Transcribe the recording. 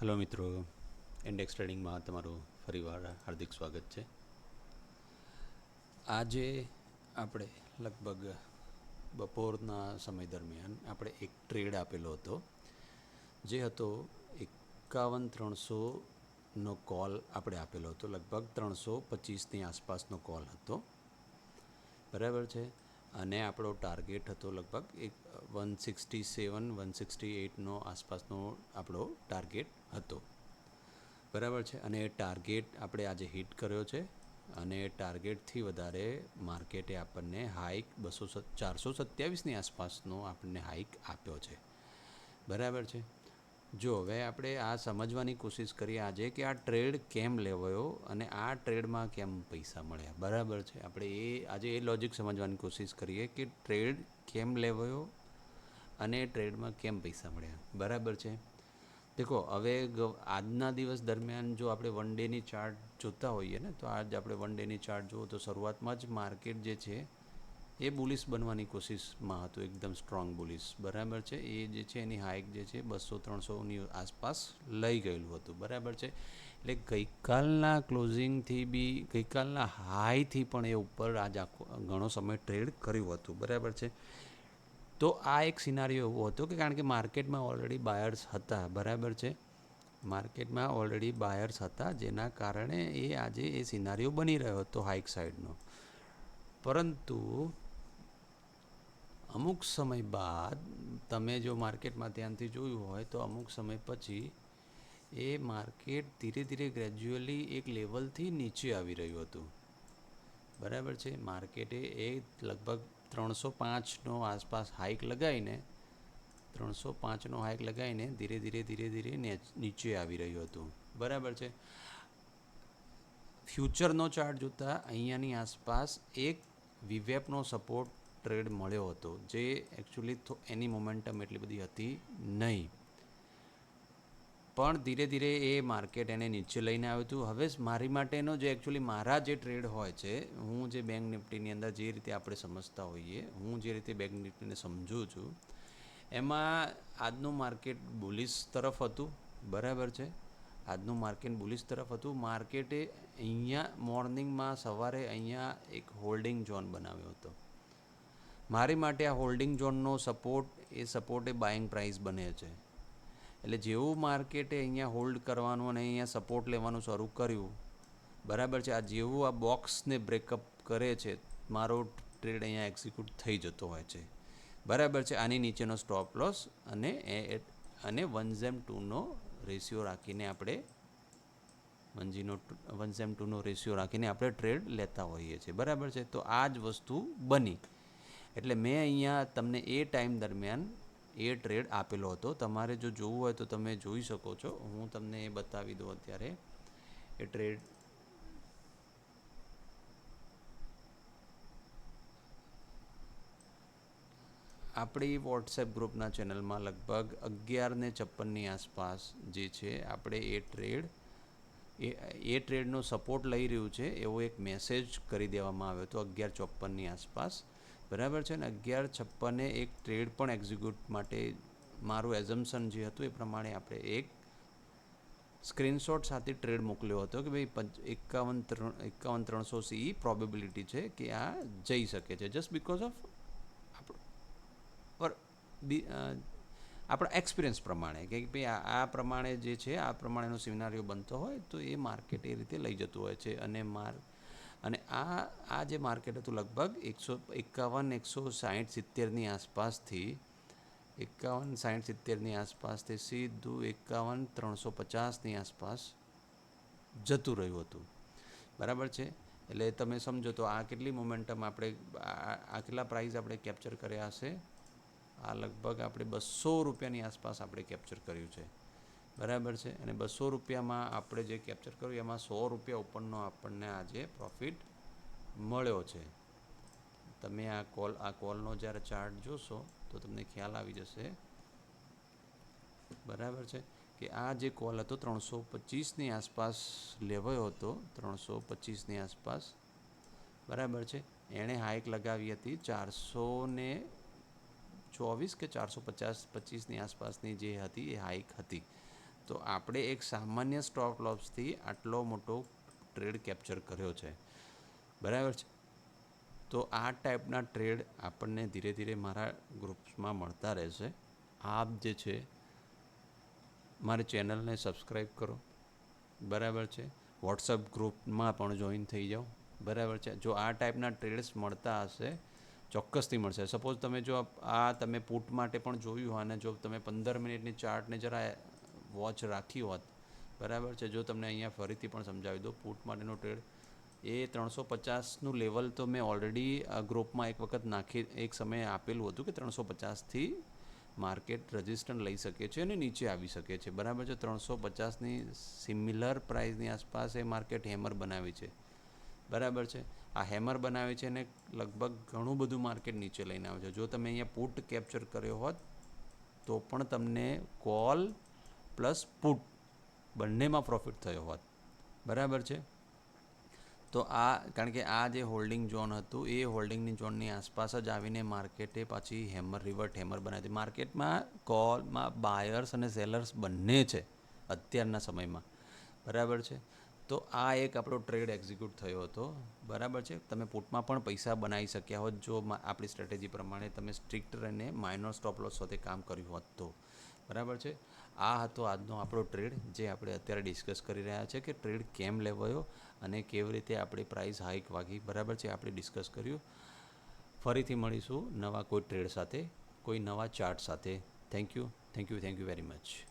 Hello મિત્રો, index ટ્રેડિંગમાં તમારું ફરીવાર હાર્દિક સ્વાગત છે. આજે આપણે લગભગ બપોરના સમય દરમિયાન આપણે એક ટ્રેડ આપેલો હતો, જે હતો 51,300નો કોલ આપણે આપેલો હતો. લગભગ 325ની આસપાસનો કોલ હતો, બરાબર છે. અને આપણો ટાર્ગેટ હતો લગભગ 167-168નો આસપાસનો આપણો ટાર્ગેટ હતો, બરાબર છે. અને એ ટાર્ગેટ આપણે આજે હિટ કર્યો છે અને ટાર્ગેટથી વધારે માર્કેટે આપણને હાઇક 427ની આસપાસનો આપણને હાઇક આપ્યો છે, બરાબર છે. જો હવે આપણે આ સમજવાની કોશિશ કરીએ આજે કે આ ટ્રેડ કેમ લેવાયો અને આ ટ્રેડમાં કેમ પૈસા મળ્યા, બરાબર છે. આપણે આજે એ લોજિક સમજવાની કોશિશ કરીએ કે ટ્રેડ કેમ લેવાયો અને ટ્રેડમાં કેમ પૈસા મળ્યા, બરાબર છે. દેખો, હવે આજના દિવસ દરમિયાન જો આપણે વન ડેની ચાર્ટ જોતા હોઈએ ને, તો આજ આપણે વન ડેની ચાર્ટ જુઓ તો શરૂઆતમાં જ માર્કેટ જે છે એ બુલિશ બનવાની કોશિશમાં હતું, એકદમ સ્ટ્રોંગ બુલિશ, બરાબર છે. એ જે છે એની હાઇક જે છે 200-300ની આસપાસ લઈ ગયેલું હતું, બરાબર છે. એટલે ગઈકાલના ક્લોઝિંગથી બી, ગઈકાલના હાઈથી પણ એ ઉપર આજ આખો ઘણો સમય ટ્રેડ કર્યું હતું, બરાબર છે. તો આ એક સિનારીઓ એવો હતો કે કારણ કે માર્કેટમાં ઓલરેડી બાયર્સ હતા, બરાબર છે. માર્કેટમાં ઓલરેડી બાયર્સ હતા, જેના કારણે એ આજે એ સિનારીઓ બની રહ્યો હતો હાઇક સાઈડનો. પરંતુ અમુક સમય બાદ તમે જો માર્કેટમાં ધ્યાનથી જોયું હોય તો અમુક સમય પછી એ માર્કેટ ધીરે ધીરે ગ્રેજ્યુઅલી એક લેવલથી નીચે આવી રહ્યું હતું, બરાબર છે. માર્કેટે એ લગભગ 305નો આસપાસ હાઇક લગાવીને 305નો હાઇક લગાવીને ધીરે ધીરે નીચે આવી રહ્યું હતું, બરાબર છે. ફ્યુચરનો ચાર્ટ જોતાં અહીંયાની આસપાસ એક વીવેપનો સપોર્ટ ટ્રેડ મળ્યો હતો, જે એકચ્યુઅલી એની મોમેન્ટમ એટલી બધી હતી નહીં, પણ ધીરે ધીરે એ માર્કેટ એને નીચે લઈને આવ્યું હતું. હવે મારી માટેનો જે એકચ્યુઅલી મારા જે ટ્રેડ હોય છે, હું જે બેંક નિફ્ટીની અંદર જે રીતે આપણે સમજતા હોઈએ, હું જે રીતે બેંક નિફ્ટીને સમજું છું, એમાં આજનું માર્કેટ બુલિશ તરફ હતું, બરાબર છે. આજનું માર્કેટ બુલિશ તરફ હતું. માર્કેટે અહીંયા મોર્નિંગમાં સવારે અહીંયા એક હોલ્ડિંગ ઝોન બનાવ્યો હતો. મારી માટે આ હોલ્ડિંગ ઝોનનો સપોર્ટ એ બાઇંગ પ્રાઇસ બને છે. એટલે જેવું માર્કેટે અહીંયા હોલ્ડ કરવાનું અને અહીંયા સપોર્ટ લેવાનું શરૂ કર્યું, બરાબર છે. આ જેવું આ બોક્સને બ્રેકઅપ કરે છે, મારો ટ્રેડ અહીંયા એક્ઝિક્યુટ થઈ જતો હોય છે, બરાબર છે. આની નીચેનો સ્ટોપ લોસ અને 1:2નો રેશિયો રાખીને આપણે 1:2નો રેશિયો રાખીને આપણે ટ્રેડ લેતા હોઈએ છીએ, બરાબર છે. તો આ જ વસ્તુ બની. એટલે મેં અહીંયા તમને એ ટાઈમ દરમિયાન એ ટ્રેડ આપેલો હતો. તમારે જો જોવું હોય તો તમે જોઈ શકો છો. હું તમને એ બતાવી દઉં અત્યારે એ ટ્રેડ. આપણી વોટ્સએપ ગ્રુપના ચેનલમાં લગભગ 11:56ની આસપાસ જે છે આપણે એ ટ્રેડનો સપોર્ટ લઈ રહ્યું છે એવો એક મેસેજ કરી દેવામાં આવ્યો હતો 11:54ની આસપાસ, બરાબર છે. ને 11:56 એક ટ્રેડ પણ એક્ઝિક્યુટ માટે મારું એઝમ્પશન જે હતું એ પ્રમાણે આપણે એક સ્ક્રીનશોટ સાથે ટ્રેડ મોકલ્યો હતો કે ભાઈ 51,300 CE પ્રોબેબિલિટી છે કે આ જઈ શકે છે, જસ્ટ બિકોઝ ઓફ આપણા એક્સપિરિયન્સ પ્રમાણે કે ભાઈ આ પ્રમાણે જે છે આ પ્રમાણેનો સિનારીઓ બનતો હોય તો એ માર્કેટ એ રીતે લઈ જતું હોય છે. અને આ જે માર્કેટ હતું લગભગ 160-70ની આસપાસથી 51-60-70ની આસપાસથી સીધું 51,350ની આસપાસ જતું રહ્યું હતું, બરાબર છે. એટલે તમે સમજો તો આ કેટલી મોમેન્ટમ આપણે આ કેટલા પ્રાઇસ આપણે કેપ્ચર કર્યા હશે. આ લગભગ આપણે 200 રૂપિયાની આસપાસ આપણે કેપ્ચર કર્યું છે, બરાબર છે. અને 200 રૂપિયામાં આપણે જે કેપ્ચર કર્યું એમાં 100 રૂપિયા ઉપરનો આપણને આજે પ્રોફિટ મળ્યો છે. તમે આ કોલનો જ્યારે ચાર્ટ જોશો તો તમને ખ્યાલ આવી જશે, બરાબર છે, કે આ જે કોલ હતો 325ની આસપાસ લેવાયો હતો, 325ની આસપાસ, બરાબર છે. એણે હાઇક લગાવી હતી 424 કે 425ની આસપાસની જે હતી એ હાઇક હતી. તો આપણે એક સામાન્ય સ્ટોપ લોસથી આટલો મોટો ટ્રેડ કેપ્ચર કર્યો છે, બરાબર છે. તો આ ટાઈપના ટ્રેડ આપણને ધીરે ધીરે મારા ગ્રુપ્સમાં મળતા રહેશે. આપ જે છે મારી ચેનલને સબસ્ક્રાઈબ કરો, બરાબર છે. વોટ્સઅપ ગ્રુપમાં પણ જોઈન થઈ જાઓ, બરાબર છે. જો આ ટાઈપના ટ્રેડ્સ મળતા હશે, ચોક્કસથી મળશે. સપોઝ તમે જો તમે પુટ માટે પણ જોયું હોય અને જો તમે 15 મિનિટની ચાર્ટને જરા વોચ રાખી હોત, બરાબર છે. જો તમને અહીંયા ફરીથી પણ સમજાવી દો, પુટ માટેનો ટ્રેડ એ 350નું લેવલ તો મેં ઓલરેડી ગ્રુપમાં એક વખત એક સમયે આપેલું હતું કે 350થી માર્કેટ રજિસ્ટન્ટ લઈ શકે છે અને નીચે આવી શકે છે, બરાબર છે. 350ની સિમિલર પ્રાઇસની આસપાસ એ માર્કેટ હેમર બનાવી છે, બરાબર છે. આ હેમર બનાવે છે અને લગભગ ઘણું બધું માર્કેટ નીચે લઈને આવે છે. જો તમે અહીંયા પુટ કેપ્ચર કર્યો હોત તો પણ તમને કોલ પ્લસ પુટ બંનેમાં પ્રોફિટ થયો હોત, બરાબર છે. તો કારણ કે આ જે હોલ્ડિંગ ઝોન હતું એ હોલ્ડિંગની ઝોનની આસપાસ જ આવીને માર્કેટે પાછી રિવર્ટ હેમર બનાવી. માર્કેટમાં કોલમાં બાયર્સ અને સેલર્સ બંને છે અત્યારના સમયમાં, બરાબર છે. તો આ એક આપણો ટ્રેડ એક્ઝિક્યુટ થયો હતો, બરાબર છે. તમે પુટમાં પણ પૈસા બનાવી શક્યા હોત જો આપણી સ્ટ્રેટેજી પ્રમાણે તમે સ્ટ્રિક્ટ રહીને માઇનર સ્ટોપ લોસ સાથે કામ કર્યું હોત તો, બરાબર છે. આ હતો આજનો આપણો ટ્રેડ જે આપણે અત્યારે ડિસ્કસ કરી રહ્યા છે કે ટ્રેડ કેમ લેવાયો અને કેવી રીતે આપણી પ્રાઇસ હાઈક વાગી, બરાબર છે. આપણે ડિસ્કસ કર્યું. ફરીથી મળીશું નવા કોઈ ટ્રેડ સાથે, કોઈ નવા ચાર્ટ સાથે. Thank you very much.